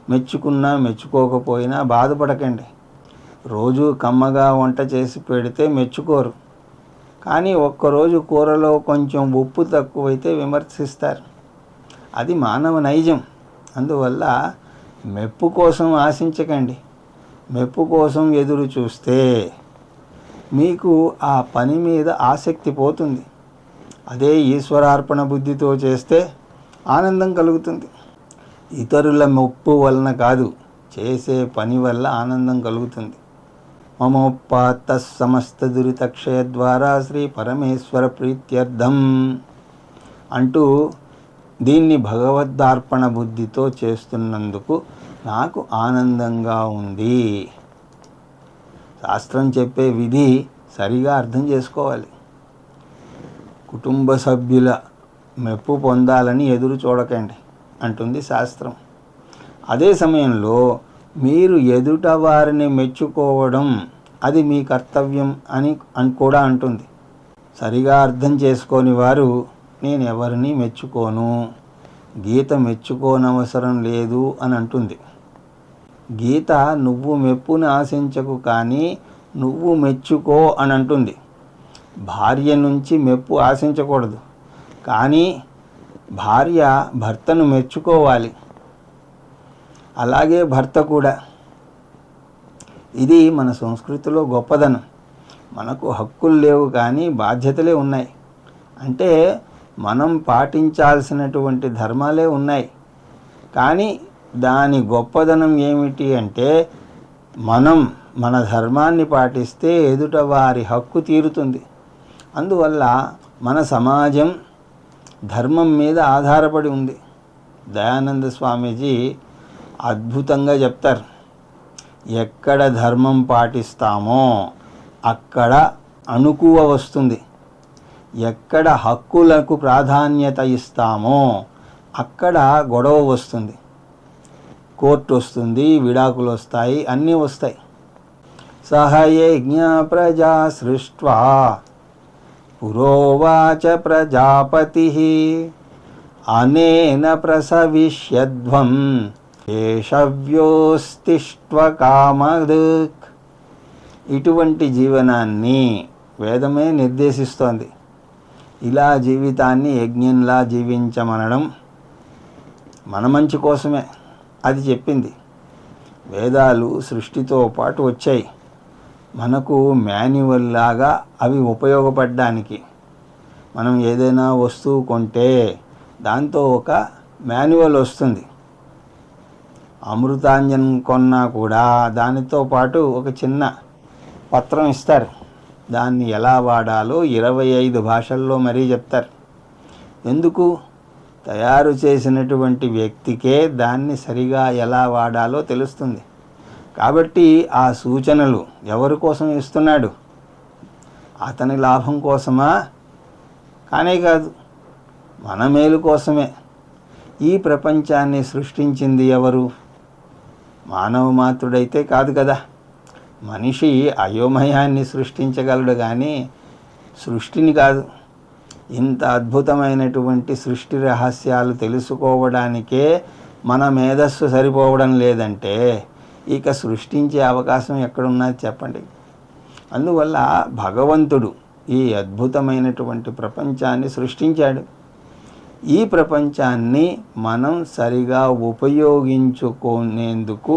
మెచ్చుకున్నా మెచ్చుకోకపోయినా బాధపడకండి. రోజు కమ్మగా వంట చేసి పెడితే మెచ్చుకోరు, కానీ ఒక్కరోజు కూరలో కొంచెం ఉప్పు తక్కువైతే విమర్శిస్తారు. అది మానవ నైజం. అందువల్ల మెప్పు కోసం ఆశించకండి. మెప్పు కోసం ఎదురు చూస్తే మీకు ఆ పని మీద ఆసక్తి పోతుంది. అదే ఈశ్వరార్పణ బుద్ధితో చేస్తే ఆనందం కలుగుతుంది. ఇతరుల మెప్పు వలన కాదు, చేసే పని వల్ల ఆనందం కలుగుతుంది. మమోపాత్త సమస్త దురితక్షయ ద్వారా శ్రీ పరమేశ్వర ప్రీత్యర్థం అంటూ దీన్ని భగవద్దార్పణ బుద్ధితో చేస్తున్నందుకు నాకు ఆనందంగా ఉంది. శాస్త్రం చెప్పే విధి సరిగా అర్థం చేసుకోవాలి. కుటుంబ సభ్యుల మెప్పు పొందాలని ఎదురు చూడకండి అంటుంది శాస్త్రం. అదే సమయంలో మీరు ఎదుట వారిని మెచ్చుకోవడం అది మీ కర్తవ్యం అని కూడా అంటుంది. సరిగా అర్థం చేసుకోని వారు నేను ఎవరిని మెచ్చుకోను, గీత మెచ్చుకోనవసరం లేదు అని అంటుంది. గీత నువ్వు మెప్పుని ఆశించకు కానీ నువ్వు మెచ్చుకో అని అంటుంది. భార్య నుంచి మెప్పు ఆశించకూడదు, కానీ భార్య భర్తను మెచ్చుకోవాలి. అలాగే భర్త కూడా. ఇది మన సంస్కృతిలో గొప్పదనం. మనకు హక్కులు లేవు కానీ బాధ్యతలే ఉన్నాయి. అంటే మనం పాటించాల్సినటువంటి ధర్మాలే ఉన్నాయి. కానీ దాని గొప్పదనం ఏమిటి అంటే మనం మన ధర్మాన్ని పాటిస్తే ఎదుట వారి హక్కు తీరుతుంది. అందువల్ల మన సమాజం ధర్మం మీద ఆధారపడి ఉంది. దయానంద స్వామీజీ అద్భుతంగా చెప్తారు, ఎక్కడ ధర్మం పాటిస్తామో అక్కడ అణుకువ వస్తుంది, ఎక్కడ హక్కులకు ప్రాధాన్యత ఇస్తామో అక్కడ గొడవ వస్తుంది, కోర్టు వస్తుంది, విడాకులు వస్తాయి, అన్నీ వస్తాయి. సహయజ్ఞ ప్రజా సృష్ట్వా పురోవాచ ప్రజాపతి అనేన ప్రసవిష్యధ్వం ఏషవ్యోస్తిష్ట్వ కామదృక్. ఇటువంటి జీవనాన్ని వేదమే నిర్దేశిస్తోంది. ఇలా జీవితాన్ని యజ్ఞంలా జీవించమనడం మన మంచి కోసమే అది చెప్పింది. వేదాలు సృష్టితో పాటు వచ్చాయి, మనకు మాన్యువల్ లాగా అవి ఉపయోగపడడానికి. మనం ఏదైనా వస్తువు కొంటే దాంతో ఒక మాన్యువల్ వస్తుంది. అమృతాంజన్ కొన్నా కూడా దానితో పాటు ఒక చిన్న పత్రం ఇస్తారు. దాన్ని ఎలా వాడాలో 25 భాషల్లో మరీ చెప్తారు. ఎందుకు? తయారు చేసినటువంటి వ్యక్తికే దాన్ని సరిగా ఎలా వాడాలో తెలుస్తుంది. కాబట్టి ఆ సూచనలు ఎవరి కోసం ఇస్తున్నాడు? అతని లాభం కోసమా? కానే కాదు, మన మేలు కోసమే. ఈ ప్రపంచాన్ని సృష్టించింది ఎవరు? మానవ మాతృడైతే కాదు కదా. మనిషి అయోమయాన్ని సృష్టించగలడు కానీ సృష్టిని కాదు. ఇంత అద్భుతమైనటువంటి సృష్టి రహస్యాలు తెలుసుకోవడానికే మన మేధస్సు సరిపోవడం లేదంటే ఇక సృష్టించే అవకాశం ఎక్కడున్నది చెప్పండి. అందువల్ల భగవంతుడు ఈ అద్భుతమైనటువంటి ప్రపంచాన్ని సృష్టించాడు. ఈ ప్రపంచాన్ని మనం సరిగా ఉపయోగించుకునేందుకు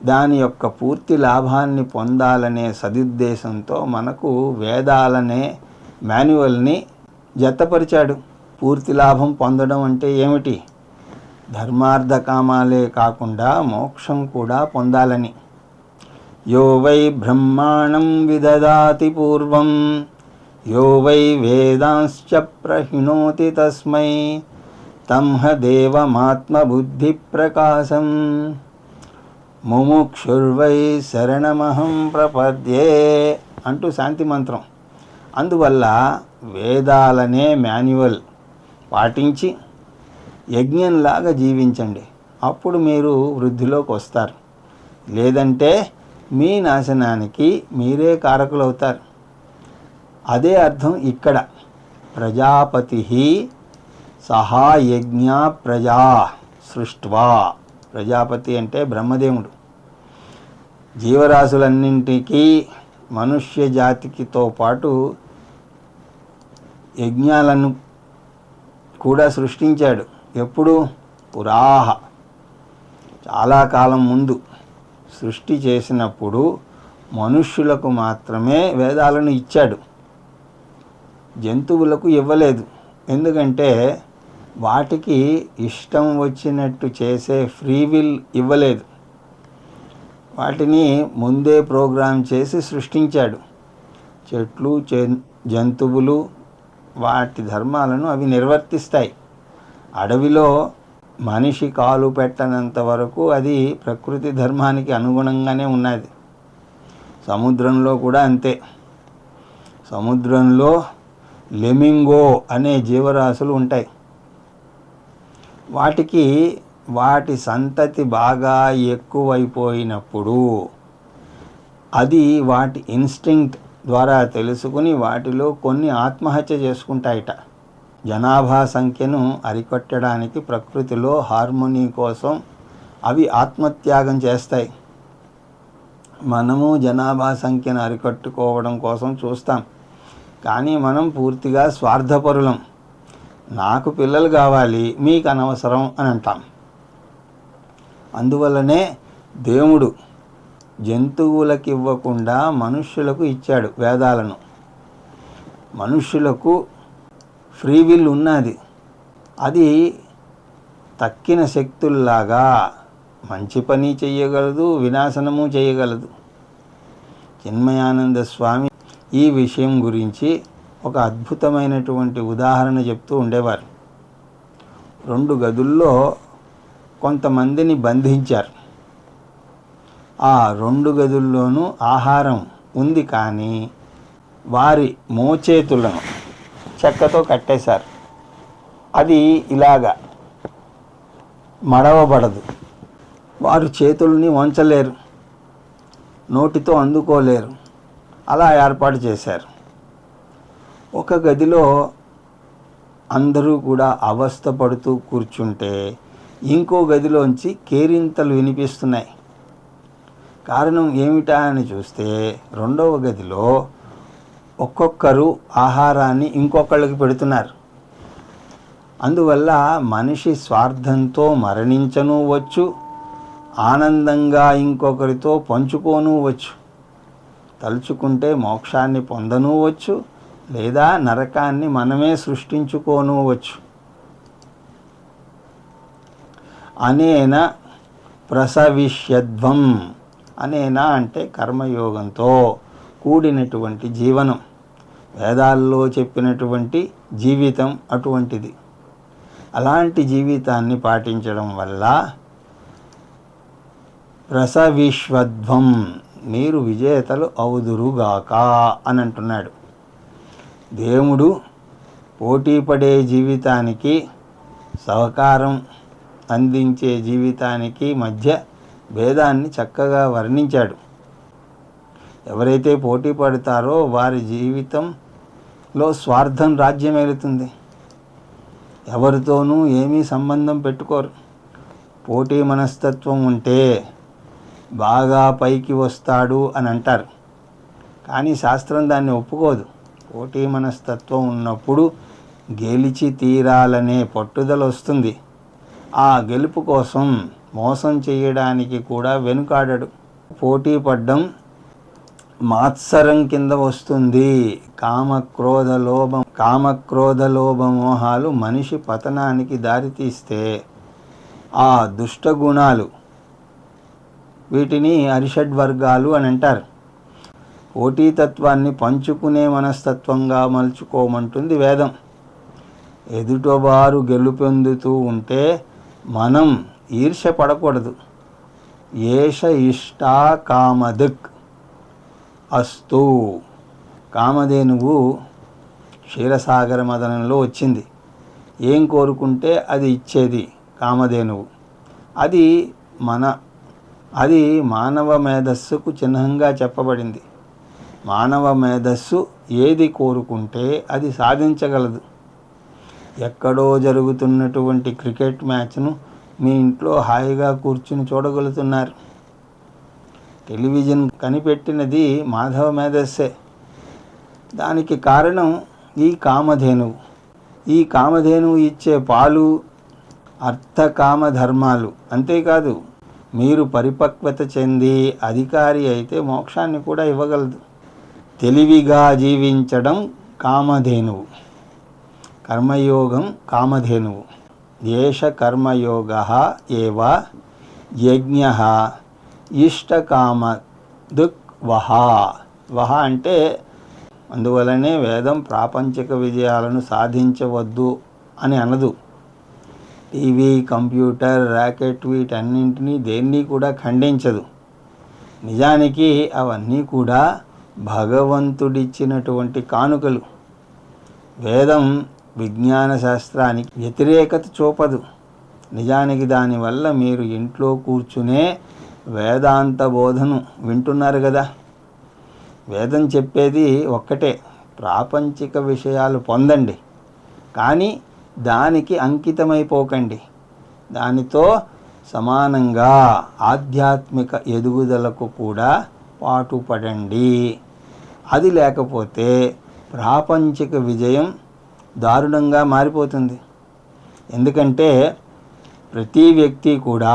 దాని యొక్క పూర్తి లాభాన్ని పొందాలనే సదుద్దేశంతో మనకు వేదాలనే మాన్యువల్ని జతపరిచాడు. పూర్తి లాభం పొందడం అంటే ఏమిటి? ధర్మార్థ కామాలే కాకుండా మోక్షం కూడా పొందాలని. యో వై బ్రహ్మాణం విదదాతి పూర్వం యో వై వేదాంశ్చ ప్రహిణోతి తస్మై తంహ దేవమాత్మబుద్ధి ప్రకాశం ముముక్షుర్వై శరణమహం ప్రపద్యే అంటూ శాంతి మంత్రం. అందువల్ల వేదాలనే మాన్యువల్ పాటించి యజ్ఞంలాగా జీవించండి. అప్పుడు మీరు వృద్ధిలోకి వస్తారు. లేదంటే మీ నాశనానికి మీరే కారకులవుతారు. అదే అర్థం ఇక్కడ. ప్రజాపతి సహా యజ్ఞ ప్రజా సృష్ట్వా. ప్రజాపతి అంటే బ్రహ్మదేవుడు. జీవరాశులన్నింటికీ మనుష్య జాతికితో పాటు యజ్ఞాలను కూడా సృష్టించాడు. ఎప్పుడు? పురాహ, చాలా కాలం ముందు సృష్టి చేసినప్పుడు మనుష్యులకు మాత్రమే వేదాలను ఇచ్చాడు. జంతువులకు ఇవ్వలేదు. ఎందుకంటే వాటికి ఇష్టం వచ్చినట్టు చేసే ఫ్రీ విల్ ఇవ్వలేదు. వాటిని ముందే ప్రోగ్రామ్ చేసి సృష్టించాడు. చెట్లు, జంతువులు వాటి ధర్మాలను అవి నిర్వర్తిస్తాయి. అడవిలో మనిషి కాలు పెట్టనంత వరకు అది ప్రకృతి ధర్మానికి అనుగుణంగానే ఉన్నది. సముద్రంలో కూడా అంతే. సముద్రంలో లెమింగో అనే జీవరాశులు ఉంటాయి. వాటికి వాటి సంతతి బాగా ఎక్కువైపోయినప్పుడు అది వాటి ఇన్స్టింక్ట్ ద్వారా తెలుసుకుని వాటిలో కొన్ని ఆత్మహత్య చేసుకుంటాయట. జనాభా సంఖ్యను అరికట్టడానికి ప్రకృతిలో హార్మోనీ కోసం అవి ఆత్మత్యాగం చేస్తాయి. మనము జనాభా సంఖ్యను అరికట్టుకోవడం కోసం చూస్తాం. కానీ మనం పూర్తిగా స్వార్థపరులం. నాకు పిల్లలు కావాలి, మీకు అనవసరం అని అంటాం. అందువల్లనే దేవుడు జంతువులకు ఇవ్వకుండా మనుష్యులకు ఇచ్చాడు వేదాలను. మనుష్యులకు ఫ్రీ విల్ ఉన్నది. అది తక్కిన శక్తుల్లాగా మంచి పని చేయగలదు, వినాశనము చేయగలదు. చిన్మయానంద స్వామి ఈ విషయం గురించి ఒక అద్భుతమైనటువంటి ఉదాహరణ చెప్తూ ఉండేవారు. 2 గదుల్లో కొంతమందిని బంధించారు. ఆ 2 గదుల్లోనూ ఆహారం ఉంది, కానీ వారి మోచేతులను చెక్కతో కట్టేశారు. అది ఇలాగా మడవబడదు. వారు చేతుల్ని వంచలేరు, నోటితో అందుకోలేరు. అలా ఏర్పాటు చేశారు. ఒక గదిలో అందరూ కూడా అవస్థపడుతూ కూర్చుంటే ఇంకో గదిలోంచి కేరింతలు వినిపిస్తున్నాయి. కారణం ఏమిటా అని చూస్తే 2వ గదిలో ఒక్కొక్కరు ఆహారాన్ని ఇంకొకళ్ళకి పెడుతున్నారు. అందువల్ల మనిషి స్వార్థంతో మరణించను వచ్చు, ఆనందంగా ఇంకొకరితో పంచుకోను వచ్చు. తలుచుకుంటే మోక్షాన్ని పొందను వచ్చు, లేదా నరకాన్ని మనమే సృష్టించుకోను వచ్చు. అనేన ప్రసవిష్యధ్వం. అనేన అంటే కర్మయోగంతో కూడినటువంటి జీవనం. వేదాల్లో చెప్పినటువంటి జీవితం అటువంటిది. అలాంటి జీవితాన్ని పాటించడం వల్ల ప్రసవిష్వధ్వం, మీరు విజేతలు అవుదురుగాక అని అంటున్నాడు. దేవుడు పోటీపడే జీవితానికి, సహకారం అందించే జీవితానికి మధ్య భేదాన్ని చక్కగా వర్ణించాడు. ఎవరైతే పోటీ పడతారో వారి జీవితంలో స్వార్థం రాజ్యమేలుతుంది. ఎవరితోనూ ఏమీ సంబంధం పెట్టుకోరు. పోటీ మనస్తత్వం ఉంటే బాగా పైకి వస్తాడు అని అంటారు. కానీ శాస్త్రం దాన్ని ఒప్పుకోదు. పోటీ మనస్తత్వం ఉన్నప్పుడు గెలిచి తీరాలనే పట్టుదల వస్తుంది. ఆ గెలుపు కోసం మోసం చేయడానికి కూడా వెనుకాడడు. పోటీ పడ్డం మాత్సరం కింద వస్తుంది. కామక్రోధ లోభ మోహాలు మనిషి పతనానికి దారితీస్తే ఆ దుష్ట గుణాలు, వీటిని అరిషడ్వర్గాలు అని అంటారు. పోటీతత్వాన్ని పంచుకునే మనస్తత్వంగా మలుచుకోమంటుంది వేదం. ఎదుటవారు గెలుపొందుతూ ఉంటే మనం ఈర్ష్య పడకూడదు. ఏష ఇష్టా కామదిక్ అస్తు. కామధేనువు క్షీరసాగర మదనంలో వచ్చింది. ఏం కోరుకుంటే అది ఇచ్చేది కామధేనువు. అది మానవ మేధస్సుకు చిహ్నంగా చెప్పబడింది. మానవ మేధస్సు ఏది కోరుకుంటే అది సాధించగలదు. ఎక్కడో జరుగుతున్నటువంటి క్రికెట్ మ్యాచ్ను మీ ఇంట్లో హాయిగా కూర్చుని చూడగలుగుతున్నారు. టెలివిజన్ కనిపెట్టినది మానవ మేధస్సే. దానికి కారణం ఈ కామధేనువు. ఈ కామధేనువు ఇచ్చే పాలు, అర్థకామ ధర్మాలు. అంతేకాదు, మీరు పరిపక్వత చెంది అధికారి అయితే మోక్షాన్ని కూడా ఇవ్వగలదు. తెలివిగా జీవించడం కామధేనువు. కర్మయోగం కామధేనువు. ఏష కర్మయోగః ఏవ యజ్ఞః ఇష్టకామదుక్ వహ. వహ అంటే అందువలనే వేదం ప్రాపంచిక విజయాలను సాధించవద్దు అని అనదు. టీవీ, కంప్యూటర్, ర్యాకెట్ వీటన్నింటినీ దేన్ని కూడా ఖండించదు. నిజానికి అవన్నీ కూడా భగవంతుడిచ్చినటువంటి కానుకలు. వేదం విజ్ఞాన శాస్త్రానికి వ్యతిరేకత చూపదు. నిజానికి దానివల్ల మీరు ఇంట్లో కూర్చునే వేదాంత బోధను వింటున్నారు కదా. వేదం చెప్పేది ఒక్కటే, ప్రాపంచిక విషయాలు పొందండి, కానీ దానికి అంకితమైపోకండి. దానితో సమానంగా ఆధ్యాత్మిక ఎదుగుదలకు కూడా పాటుపడండి. అది లేకపోతే ప్రాపంచిక విజయం దారుణంగా మారిపోతుంది. ఎందుకంటే ప్రతి వ్యక్తి కూడా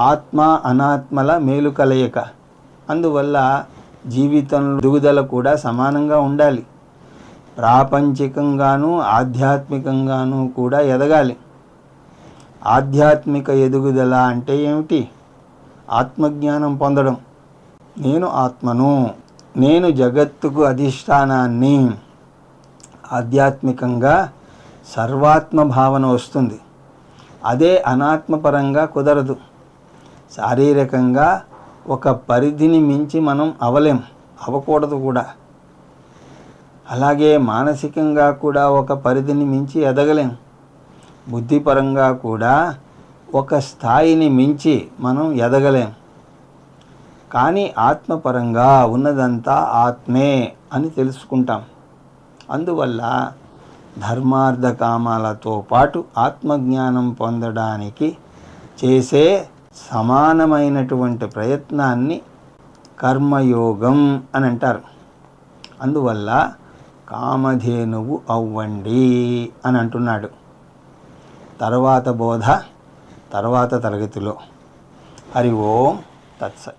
ఆత్మ అనాత్మల మేలు కలయిక. అందువల్ల జీవితంలో ఎదుగుదల కూడా సమానంగా ఉండాలి. ప్రాపంచికంగాను ఆధ్యాత్మికంగాను కూడా ఎదగాలి. ఆధ్యాత్మిక ఎదుగుదల అంటే ఏమిటి? ఆత్మజ్ఞానం పొందడం. నేను ఆత్మను, నేను జగత్తుకు అధిష్టానాన్ని. ఆధ్యాత్మికంగా సర్వాత్మ భావన వస్తుంది. అదే అనాత్మపరంగా కుదరదు. శారీరకంగా ఒక పరిధిని మించి మనం అవ్వకూడదు కూడా. అలాగే మానసికంగా కూడా ఒక పరిధిని మించి ఎదగలేం. బుద్ధిపరంగా కూడా ఒక స్థాయిని మించి మనం ఎదగలేం. కానీ ఆత్మపరంగా ఉన్నదంతా ఆత్మే అని తెలుసుకుంటాం. అందువల్ల ధర్మార్థ కామాలతో పాటు ఆత్మజ్ఞానం పొందడానికి చేసే సమానమైనటువంటి ప్రయత్నాన్ని కర్మయోగం అని అంటారు. అందువల్ల కామధేనువు అవ్వండి అని అంటున్నాడు. తర్వాత బోధ తర్వాత తరగతిలో. హరి ఓం తత్సత్.